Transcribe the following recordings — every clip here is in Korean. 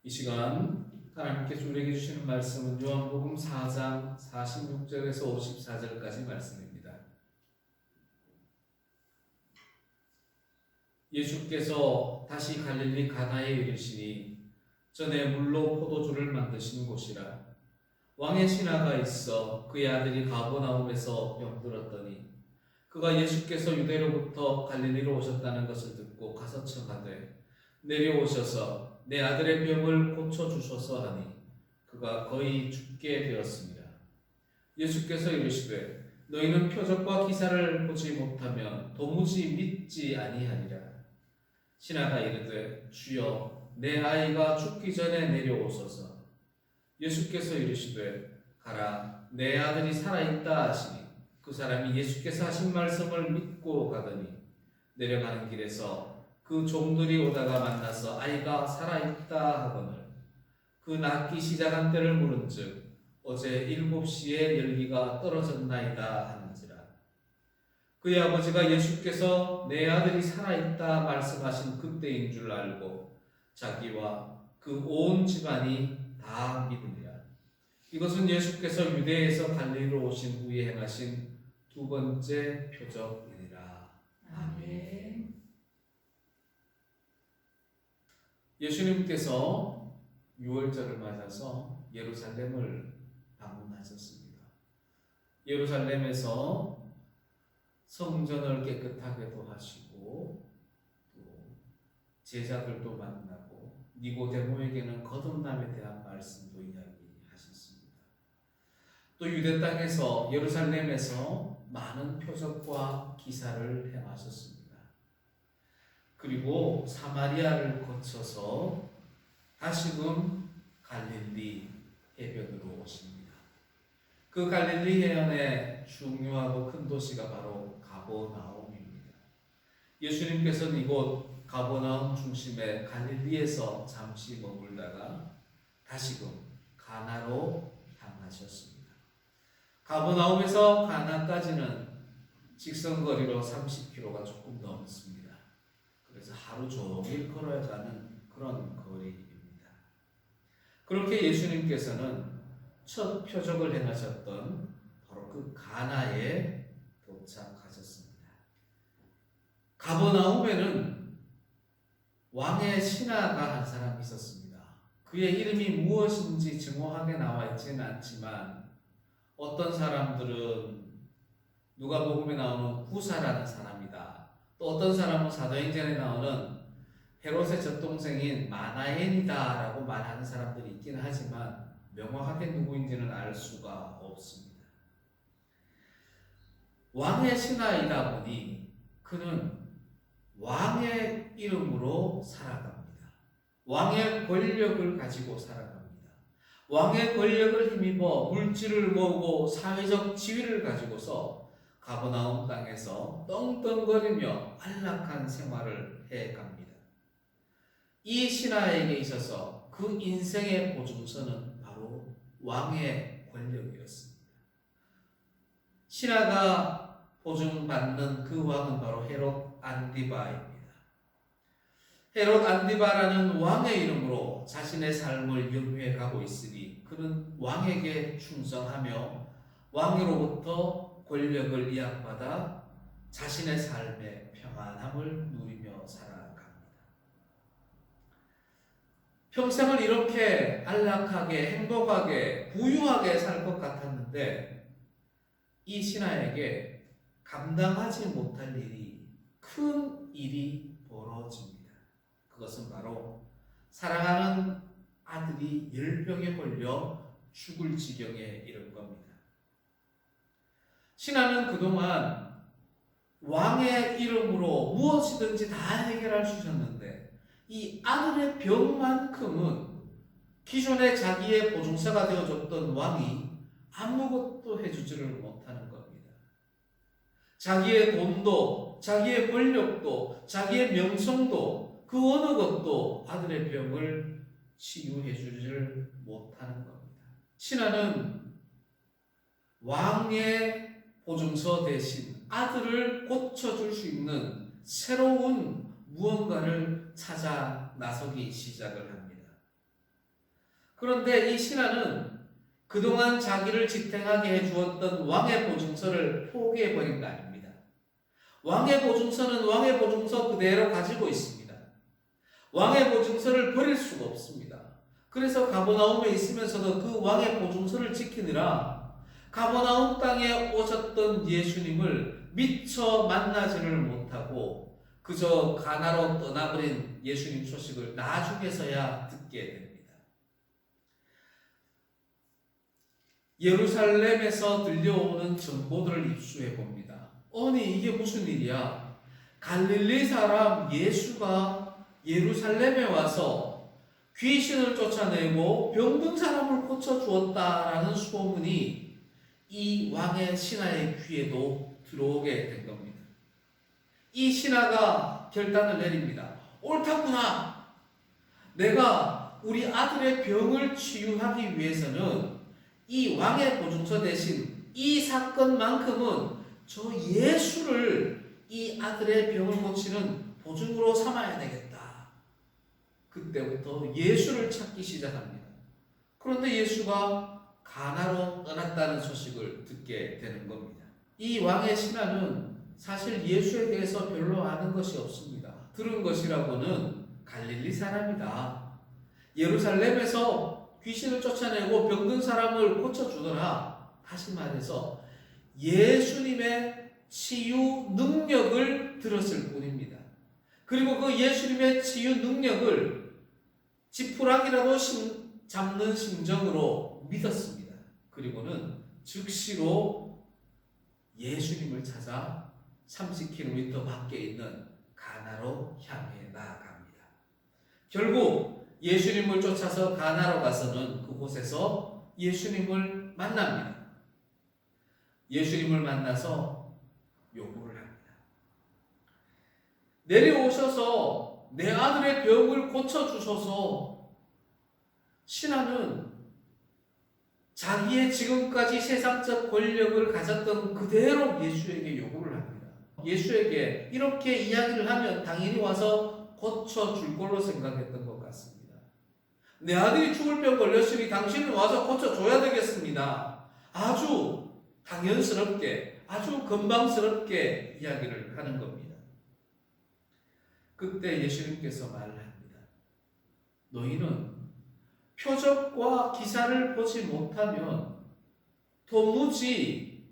이 시간 하나님께서 우리에게 주시는 말씀은 요한복음 4장 46절에서 54절까지 말씀입니다. 예수께서 다시 갈릴리 가나에 이르시니 전에 물로 포도주를 만드신 곳이라. 왕의 신하가 있어 그의 아들이 가버나움에서 병들었더니 그가 예수께서 유대로부터 갈릴리로 오셨다는 것을 듣고 가서 청하되 내려오셔서 내 아들의 병을 고쳐주소서 하니 그가 거의 죽게 되었습니다. 예수께서 이르시되 너희는 표적과 기사를 보지 못하면 도무지 믿지 아니하리라. 신하가 이르되 주여 내 아이가 죽기 전에 내려오소서. 예수께서 이르시되 가라 내 아들이 살아있다 하시니 그 사람이 예수께서 하신 말씀을 믿고 가더니 내려가는 길에서 그 종들이 오다가 만나서 아이가 살아있다 하거늘 그 낫기 시작한 때를 물은즉 어제 7시에 열기가 떨어졌나이다 하는지라. 그의 아버지가 예수께서 내 아들이 살아있다 말씀하신 그때인 줄 알고 자기와 그 온 집안이 다 믿으니라. 이것은 예수께서 유대에서 갈릴리로 오신 후에 행하신 두 번째 표적이니라. 아멘. 예수님께서 6월절을 맞아서 예루살렘을 방문하셨습니다. 예루살렘에서 성전을 깨끗하게도 하시고 또 제자들도 만나고 니고데모에게는 거듭남에 대한 말씀도 이야기하셨습니다. 또 유대 땅에서 예루살렘에서 많은 표적과 기사를 행하셨습니다. 그리고 사마리아를 거쳐서 다시금 갈릴리 해변으로 오십니다. 그 갈릴리 해변의 중요하고 큰 도시가 바로 가버나움입니다. 예수님께서는 이곳 가버나움 중심의 갈릴리에서 잠시 머물다가 다시금 가나로 향하셨습니다. 가버나움에서 가나까지는 직선거리로 30km가 조금 넘습니다. 그래서 하루 종일 걸어야 가는 그런 거리입니다. 그렇게 예수님께서는 첫 표적을 행하셨던 바로 그 가나에 도착하셨습니다. 가버나움에는 왕의 신하가 한 사람이 있었습니다. 그의 이름이 무엇인지 정확하게 나와 있지는 않지만 어떤 사람들은 누가복음에 나오는 구사라는 사람이다. 또 어떤 사람은 사도행전에 나오는 헤롯의 젖동생인 마나엔이다라고 말하는 사람들이 있긴 하지만 명확하게 누구인지는 알 수가 없습니다. 왕의 신하이다 보니 그는 왕의 이름으로 살아갑니다. 왕의 권력을 가지고 살아갑니다. 왕의 권력을 힘입어 물질을 모으고 사회적 지위를 가지고서 가버나움 땅에서 떵떵거리며 안락한 생활을 해갑니다. 이 신하에게 있어서 그 인생의 보증서는 바로 왕의 권력이었습니다. 신하가 보증받는 그 왕은 바로 헤롯 안디바입니다. 헤롯 안디바라는 왕의 이름으로 자신의 삶을 영위해 가고 있으니 그는 왕에게 충성하며 왕으로부터 권력을 이양받아 자신의 삶의 평안함을 누리며 살아갑니다. 평생을 이렇게 안락하게, 행복하게, 부유하게 살 것 같았는데 이 신하에게 감당하지 못할 일이, 큰 일이 벌어집니다. 그것은 바로 사랑하는 아들이 열병에 걸려 죽을 지경에 이른 겁니다. 신하는 그동안 왕의 이름으로 무엇이든지 다 해결할 수 있었는데 이 아들의 병만큼은 기존에 자기의 보증서가 되어줬던 왕이 아무것도 해주지를 못하는 겁니다. 자기의 돈도, 자기의 권력도, 자기의 명성도 그 어느 것도 아들의 병을 치유해주지를 못하는 겁니다. 신하는 왕의 보증서 대신 아들을 고쳐줄 수 있는 새로운 무언가를 찾아 나서기 시작을 합니다. 그런데 이 신하는 그동안 자기를 지탱하게 해주었던 왕의 보증서를 포기해버린 거 아닙니다. 왕의 보증서는 왕의 보증서 그대로 가지고 있습니다. 왕의 보증서를 버릴 수가 없습니다. 그래서 가버나움에 있으면서도 그 왕의 보증서를 지키느라 가버나움 땅에 오셨던 예수님을 미처 만나지를 못하고 그저 가나로 떠나버린 예수님 소식을 나중에서야 듣게 됩니다. 예루살렘에서 들려오는 정보들을 입수해 봅니다. 아니 이게 무슨 일이야? 갈릴리 사람 예수가 예루살렘에 와서 귀신을 쫓아내고 병든 사람을 고쳐주었다라는 소문이 이 왕의 신하의 귀에도 들어오게 된 겁니다. 이 신하가 결단을 내립니다. 옳다구나. 내가 우리 아들의 병을 치유하기 위해서는 이 왕의 보증서 대신 이 사건만큼은 저 예수를 이 아들의 병을 고치는 보증으로 삼아야 되겠다. 그때부터 예수를 찾기 시작합니다. 그런데 예수가 가나로 떠났다는 소식을 듣게 되는 겁니다. 이 왕의 신하는 사실 예수에 대해서 별로 아는 것이 없습니다. 들은 것이라고는 갈릴리 사람이다. 예루살렘에서 귀신을 쫓아내고 병든 사람을 고쳐주더라. 다시 말해서 예수님의 치유 능력을 들었을 뿐입니다. 그리고 그 예수님의 치유 능력을 지푸라기라도 잡는 심정으로 믿었습니다. 그리고는 즉시로 예수님을 찾아 30km 밖에 있는 가나로 향해 나아갑니다. 결국 예수님을 쫓아서 가나로 가서는 그곳에서 예수님을 만납니다. 예수님을 만나서 요구를 합니다. 내려오셔서 내 아들의 병을 고쳐주소서. 신하는 자기의 지금까지 세상적 권력을 가졌던 그대로 예수에게 요구를 합니다. 예수에게 이렇게 이야기를 하면 당연히 와서 고쳐줄 걸로 생각했던 것 같습니다. 내 아들이 죽을 병 걸렸으니 당신은 와서 고쳐줘야 되겠습니다. 아주 당연스럽게, 아주 건방스럽게 이야기를 하는 겁니다. 그때 예수님께서 말을 합니다. 너희는 표적과 기사를 보지 못하면 도무지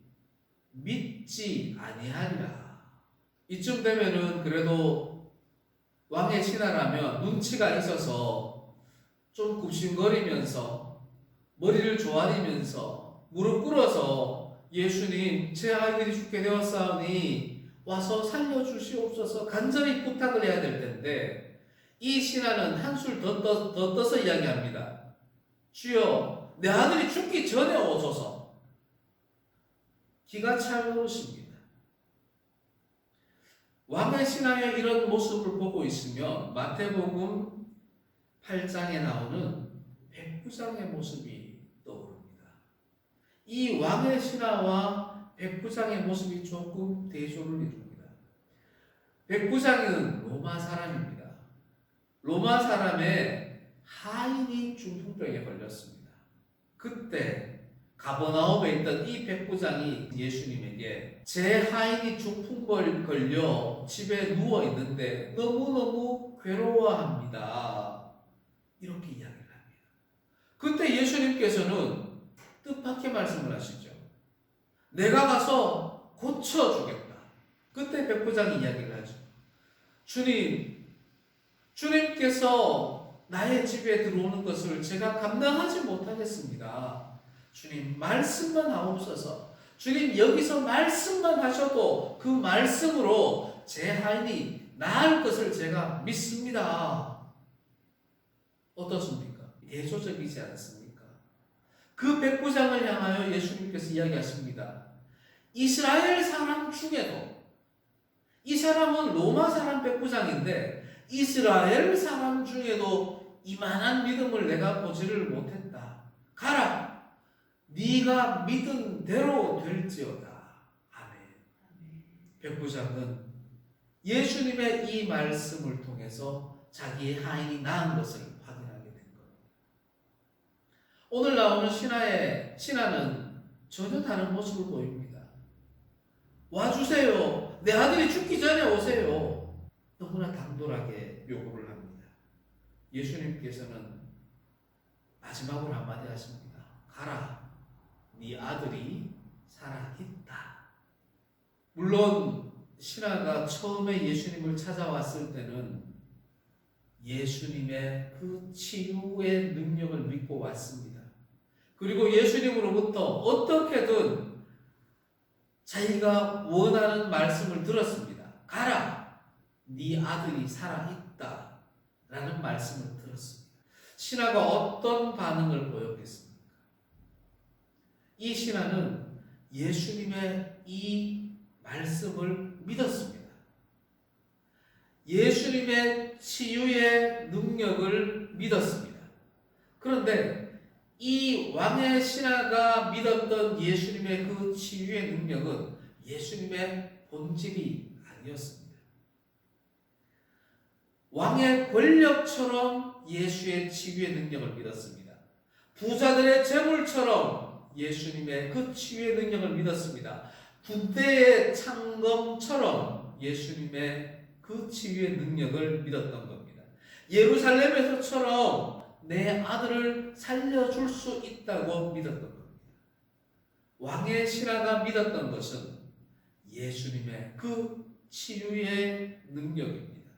믿지 아니하리라. 이쯤 되면은 그래도 왕의 신하라면 눈치가 있어서 좀 굽신거리면서 머리를 조아리면서 무릎 꿇어서 예수님 제 아이들이 죽게 되었사오니 와서 살려주시옵소서 간절히 부탁을 해야 될 텐데 이 신하는 한술 더 떠서 이야기합니다. 주여 내 아들이 죽기 전에 오소서. 기가 차오르십니다. 왕의 신하의 이런 모습을 보고 있으면 마태복음 8장에 나오는 백부장의 모습이 떠오릅니다. 이 왕의 신하와 백부장의 모습이 조금 대조를 이룹니다. 백부장은 로마 사람입니다. 로마 사람의 하인이 중풍병에 걸렸습니다. 그때 가버나움에 있던 이 백부장이 예수님에게 제 하인이 중풍병 걸려 집에 누워 있는데 너무너무 괴로워합니다. 이렇게 이야기를 합니다. 그때 예수님께서는 뜻밖의 말씀을 하시죠. 내가 가서 고쳐주겠다. 그때 백부장이 이야기를 하죠. 주님께서 나의 집에 들어오는 것을 제가 감당하지 못하겠습니다. 주님 말씀만 하옵소서. 주님 여기서 말씀만 하셔도 그 말씀으로 제 하인이 나을 것을 제가 믿습니다. 어떻습니까? 대조적이지 않습니까? 그 백부장을 향하여 예수님께서 이야기하십니다. 이스라엘 사람 중에도 이 사람은 로마 사람 백부장인데 이스라엘 사람 중에도 이만한 믿음을 내가 보지를 못했다. 가라. 네가 믿은 대로 될지어다. 아멘. 백부장은 예수님의 이 말씀을 통해서 자기의 하인이 나은 것을 확인하게 된 겁니다. 오늘 나오는 신하는 전혀 다른 모습을 보입니다. 와주세요. 내 아들이 죽기 전에 오세요. 너무나 당돌하게 요구를 합니다. 예수님께서는 마지막으로 한마디 하십니다. 가라. 네 아들이 살아있다. 물론 신하가 처음에 예수님을 찾아왔을 때는 예수님의 그 치유의 능력을 믿고 왔습니다. 그리고 예수님으로부터 어떻게든 자기가 원하는 말씀을 들었습니다. 가라! 네 아들이 살아있다. 라는 말씀을 들었습니다. 신하가 어떤 반응을 보였겠습니까? 이 신하는 예수님의 이 말씀을 믿었습니다. 예수님의 치유의 능력을 믿었습니다. 그런데 이 왕의 신하가 믿었던 예수님의 그 치유의 능력은 예수님의 본질이 아니었습니다. 왕의 권력처럼 예수의 치유의 능력을 믿었습니다. 부자들의 재물처럼 예수님의 그 치유의 능력을 믿었습니다. 군대의 창검처럼 예수님의 그 치유의 능력을 믿었던 겁니다. 예루살렘에서처럼 내 아들을 살려줄 수 있다고 믿었던 겁니다. 왕의 신하가 믿었던 것은 예수님의 그 치유의 능력입니다.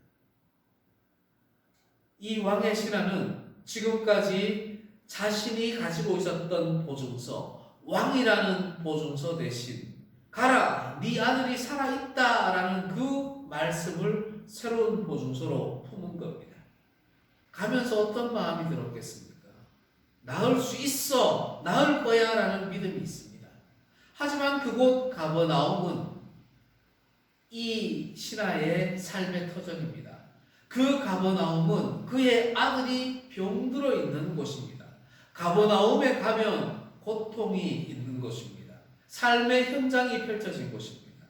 이 왕의 신하는 지금까지 자신이 가지고 있었던 보증서, 왕이라는 보증서 대신 가라, 네 아들이 살아있다라는 그 말씀을 새로운 보증서로 품은 겁니다. 가면서 어떤 마음이 들었겠습니까? 나을 수 있어, 나을 거야 라는 믿음이 있습니다. 하지만 그곳 가버나움은 이 신하의 삶의 터전입니다. 그 가버나움은 그의 아들이 병들어 있는 곳입니다. 가버나움에 가면 고통이 있는 곳입니다. 삶의 현장이 펼쳐진 곳입니다.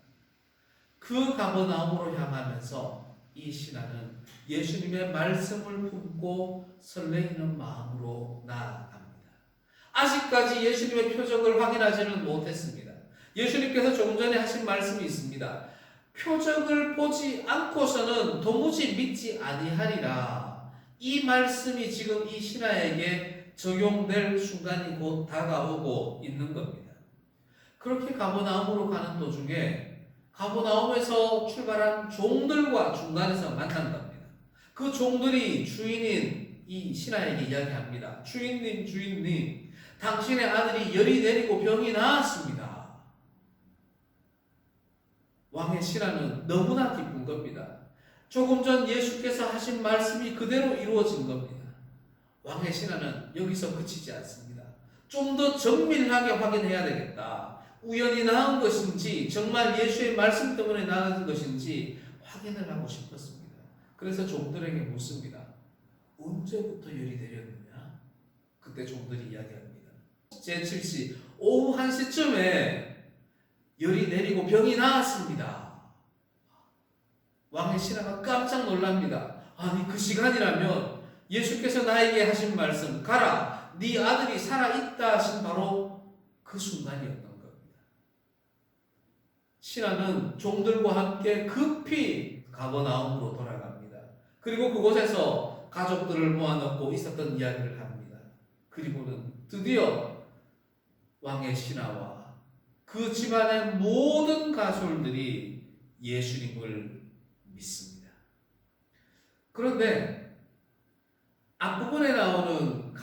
그 가버나움으로 향하면서 이 신하는 예수님의 말씀을 품고 설레이는 마음으로 나아갑니다. 아직까지 예수님의 표적을 확인하지는 못했습니다. 예수님께서 조금 전에 하신 말씀이 있습니다. 표적을 보지 않고서는 도무지 믿지 아니하리라. 이 말씀이 지금 이 신하에게 적용될 순간이 곧 다가오고 있는 겁니다. 그렇게 가버나움으로 가는 도중에 가버나움에서 출발한 종들과 중간에서 만난 겁니다. 그 종들이 주인인 이 신하에게 이야기합니다. 주인님, 당신의 아들이 열이 내리고 병이 나았습니다. 왕의 신하는 너무나 기쁜 겁니다. 조금 전 예수께서 하신 말씀이 그대로 이루어진 겁니다. 왕의 신하는 여기서 그치지 않습니다. 좀 더 정밀하게 확인해야 되겠다. 우연히 나은 것인지 정말 예수의 말씀 때문에 나은 것인지 확인을 하고 싶었습니다. 그래서 종들에게 묻습니다. 언제부터 열이 내렸느냐? 그때 종들이 이야기합니다. 제7시 오후 1시쯤에 열이 내리고 병이 나았습니다. 왕의 신하가 깜짝 놀랍니다. 아니 그 시간이라면 예수께서 나에게 하신 말씀 가라 네 아들이 살아있다 하신 바로 그 순간이었던 겁니다. 신하는 종들과 함께 급히 가버나움으로 돌아갑니다. 그리고 그곳에서 가족들을 모아놓고 있었던 이야기를 합니다. 그리고는 드디어 왕의 신하와 그 집안의 모든 가솔들이 예수님을 믿습니다. 그런데 앞부분에 나오는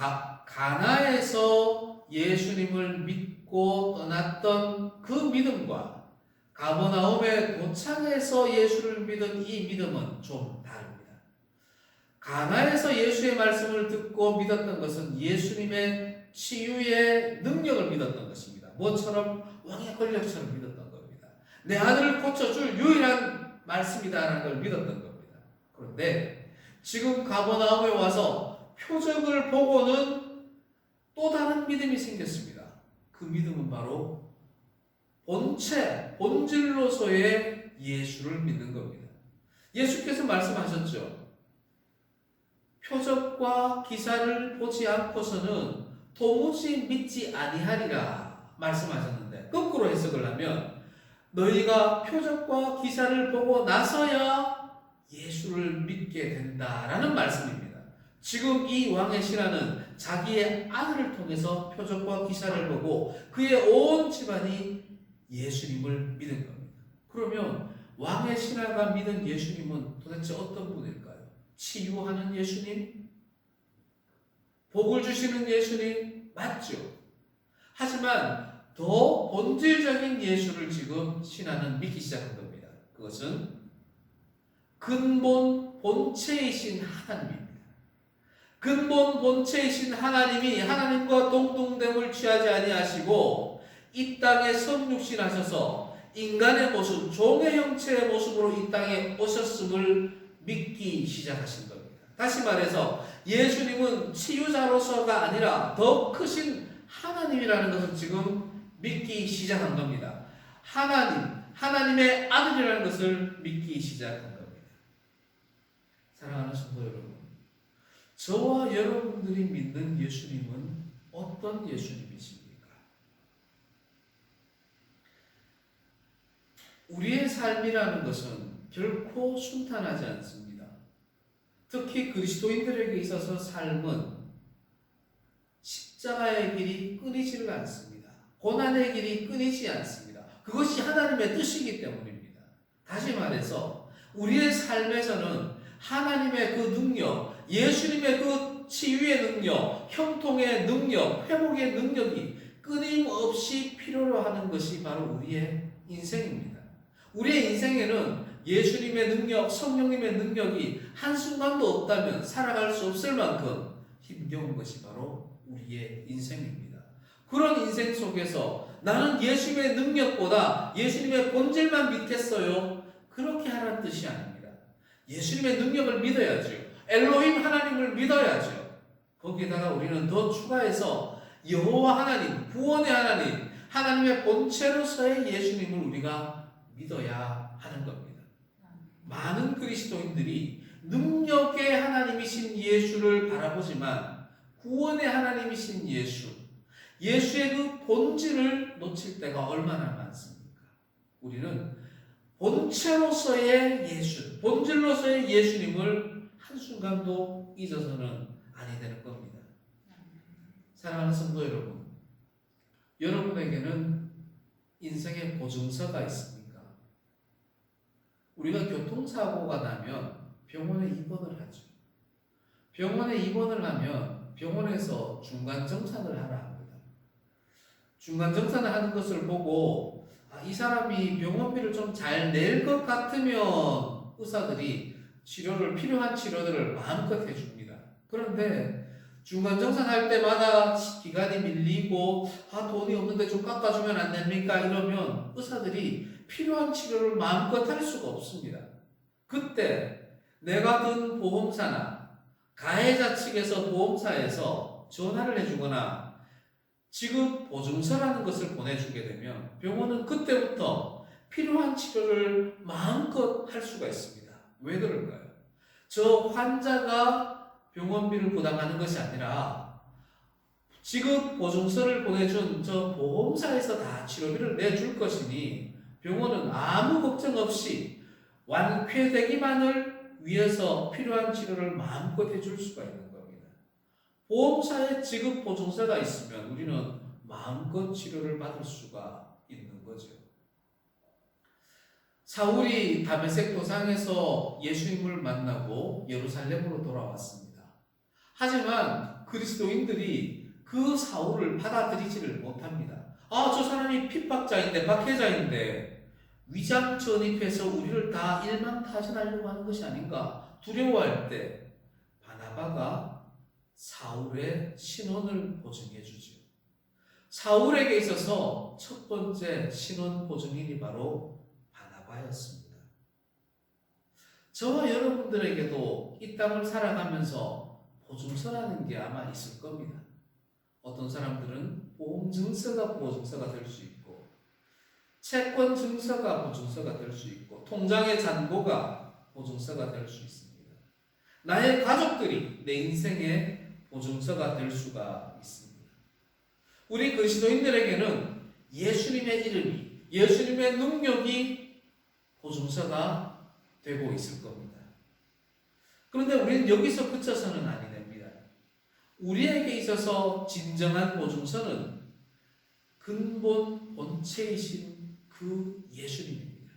가나에서 예수님을 믿고 떠났던 그 믿음과 가버나움에 도착해서 예수를 믿은 이 믿음은 좀 다릅니다. 가나에서 예수의 말씀을 듣고 믿었던 것은 예수님의 치유의 능력을 믿었던 것입니다. 뭐처럼? 왕의 권력처럼 믿었던 겁니다. 내 아들을 고쳐줄 유일한 말씀이다라는 걸 믿었던 겁니다. 그런데 지금 가버나움에 와서 표적을 보고는 또 다른 믿음이 생겼습니다. 그 믿음은 바로 본질로서의 예수를 믿는 겁니다. 예수께서 말씀하셨죠. 표적과 기사를 보지 않고서는 도무지 믿지 아니하리라 말씀하셨는데, 거꾸로 해석을 하면 너희가 표적과 기사를 보고 나서야 예수를 믿게 된다라는 말씀입니다. 지금 이 왕의 신하는 자기의 아들을 통해서 표적과 기사를 보고 그의 온 집안이 예수님을 믿은 겁니다. 그러면 왕의 신하가 믿은 예수님은 도대체 어떤 분일까요? 치유하는 예수님? 복을 주시는 예수님? 맞죠? 하지만 더 본질적인 예수를 지금 신하는 믿기 시작한 겁니다. 그것은 근본 본체이신 하나님입니다. 근본 본체이신 하나님이 하나님과 동등됨을 취하지 아니하시고 이 땅에 성육신하셔서 인간의 모습, 종의 형체의 모습으로 이 땅에 오셨음을 믿기 시작하신 겁니다. 다시 말해서 예수님은 치유자로서가 아니라 더 크신 하나님이라는 것을 지금 믿기 시작한 겁니다. 하나님의 아들이라는 것을 믿기 시작한 겁니다. 사랑하는 성도 여러분, 저와 여러분들이 믿는 예수님은 어떤 예수님이십니까? 우리의 삶이라는 것은 결코 순탄하지 않습니다. 특히 그리스도인들에게 있어서 삶은 십자가의 길이 끊이지를 않습니다. 고난의 길이 끊이지 않습니다. 그것이 하나님의 뜻이기 때문입니다. 다시 말해서 우리의 삶에서는 하나님의 그 능력, 예수님의 그 치유의 능력, 형통의 능력, 회복의 능력이 끊임없이 필요로 하는 것이 바로 우리의 인생입니다. 우리의 인생에는 예수님의 능력, 성령님의 능력이 한순간도 없다면 살아갈 수 없을 만큼 힘겨운 것이 바로 우리의 인생입니다. 그런 인생 속에서 나는 예수님의 능력보다 예수님의 본질만 믿겠어요, 그렇게 하라는 뜻이 아닙니다. 예수님의 능력을 믿어야죠. 엘로힘 하나님을 믿어야죠. 거기에다가 우리는 더 추가해서 여호와 하나님, 구원의 하나님, 하나님의 본체로서의 예수님을 우리가 믿어야 하는 겁니다. 많은 그리스도인들이 능력의 하나님이신 예수를 바라보지만 구원의 하나님이신 예수, 예수의 그 본질을 놓칠 때가 얼마나 많습니까? 우리는 본체로서의 예수, 본질로서의 예수님을 한순간도 잊어서는 아니 되는 겁니다. 사랑하는 성도 여러분, 여러분에게는 인생의 보증서가 있습니까? 우리가 교통사고가 나면 병원에 입원을 하죠. 병원에 입원을 하면 병원에서 중간정산을 하라 합니다. 중간정산을 하는 것을 보고 이 사람이 병원비를 좀 잘 낼 것 같으면 의사들이 필요한 치료들을 마음껏 해줍니다. 그런데 중간정산할 때마다 기간이 밀리고 돈이 없는데 좀 깎아주면 안 됩니까? 이러면 의사들이 필요한 치료를 마음껏 할 수가 없습니다. 그때 내가 든 보험사나 가해자 측에서 보험사에서 전화를 해주거나 지급 보증서라는 것을 보내주게 되면 병원은 그때부터 필요한 치료를 마음껏 할 수가 있습니다. 왜 그럴까요? 저 환자가 병원비를 부담하는 것이 아니라 지급 보증서를 보내준 저 보험사에서 다 치료비를 내줄 것이니 병원은 아무 걱정 없이 완쾌되기만을 위해서 필요한 치료를 마음껏 해줄 수가 있는 겁니다. 보험사의 지급 보증서가 있으면 우리는 마음껏 치료를 받을 수가 있는 거죠. 사울이 다메섹 도상에서 예수님을 만나고 예루살렘으로 돌아왔습니다. 하지만 그리스도인들이 그 사울을 받아들이지를 못합니다. 저 사람이 핍박자인데, 박해자인데 위장 전입해서 우리를 다 일망타진하려고 하는 것이 아닌가 두려워할 때 바나바가 사울의 신원을 보증해 주죠. 사울에게 있어서 첫 번째 신원 보증인이 바로 바나바였습니다. 저와 여러분들에게도 이 땅을 살아가면서 보증서라는 게 아마 있을 겁니다. 어떤 사람들은 보험 증서가 보증서가 될 수 있고, 채권 증서가 보증서가 될 수 있고, 통장의 잔고가 보증서가 될 수 있습니다. 나의 가족들이 내 인생의 보증서가 될 수가 있습니다. 우리 그리스도인들에게는 예수님의 이름이, 예수님의 능력이 보증서가 되고 있을 겁니다. 그런데 우리는 여기서 그쳐서는 아니 됩니다. 우리에게 있어서 진정한 보증서는 근본 본체이신 그 예수님입니다.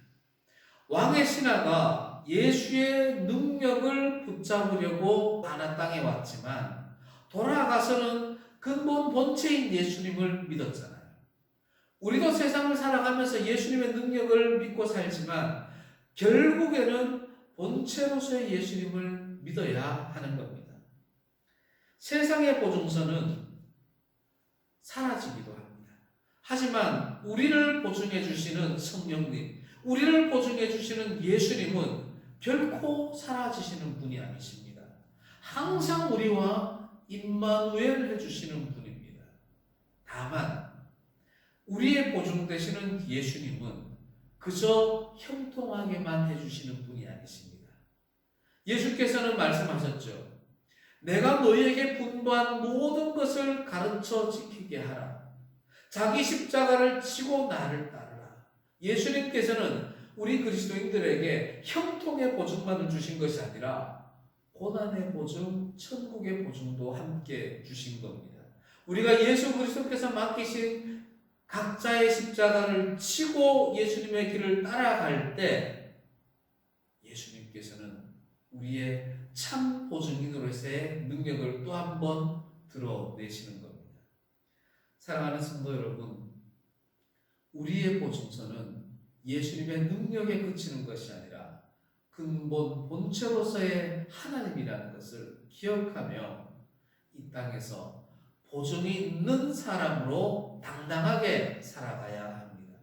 왕의 신하가 예수의 능력을 붙잡으려고 가나안 땅에 왔지만 돌아가서는 근본 본체인 예수님을 믿었잖아요. 우리도 세상을 살아가면서 예수님의 능력을 믿고 살지만 결국에는 본체로서의 예수님을 믿어야 하는 겁니다. 세상의 보증서는 사라지기도 합니다. 하지만 우리를 보증해 주시는 성령님, 우리를 보증해 주시는 예수님은 결코 사라지시는 분이 아니십니다. 항상 우리와 임마누엘 해주시는 분입니다. 다만 우리의 보증 되시는 예수님은 그저 형통하게만 해주시는 분이 아니십니다. 예수께서는 말씀하셨죠. 내가 너희에게 분부한 모든 것을 가르쳐 지키게 하라. 자기 십자가를 지고 나를 따르라. 예수님께서는 우리 그리스도인들에게 형통의 보증만을 주신 것이 아니라 고난의 보증, 천국의 보증도 함께 주신 겁니다. 우리가 예수 그리스도께서 맡기신 각자의 십자가를 지고 예수님의 길을 따라갈 때 예수님께서는 우리의 참 보증인으로서의 능력을 또 한 번 드러내시는 겁니다. 사랑하는 성도 여러분, 우리의 보증서는 예수님의 능력에 그치는 것이 아니라 근본 본체로서의 하나님이라는 것을 기억하며 이 땅에서 보증이 있는 사람으로 당당하게 살아가야 합니다.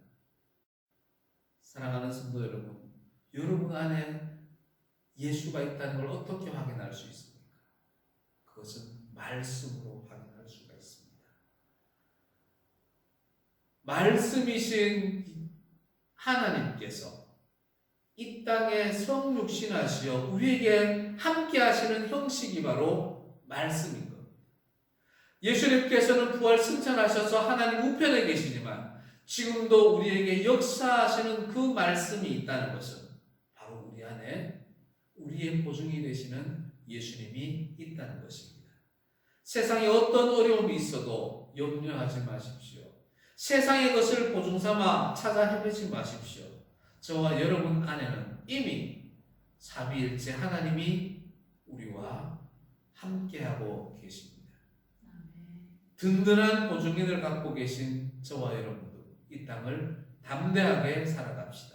사랑하는 성도 여러분, 여러분 안에 예수가 있다는 걸 어떻게 확인할 수 있습니까? 그것은 말씀으로 확인할 수가 있습니다. 말씀이신 하나님께서 이 땅에 성육신하시어 우리에게 함께 하시는 형식이 바로 말씀인 겁니다. 예수님께서는 부활 승천하셔서 하나님 우편에 계시지만 지금도 우리에게 역사하시는 그 말씀이 있다는 것은 바로 우리 안에 우리의 보증이 되시는 예수님이 있다는 것입니다. 세상에 어떤 어려움이 있어도 염려하지 마십시오. 세상의 것을 보증 삼아 찾아 헤매지 마십시오. 저와 여러분 안에는 이미 삼위일체 하나님이 우리와 함께하고 계십니다. 든든한 보증인을 갖고 계신 저와 여러분도 이 땅을 담대하게 살아갑시다.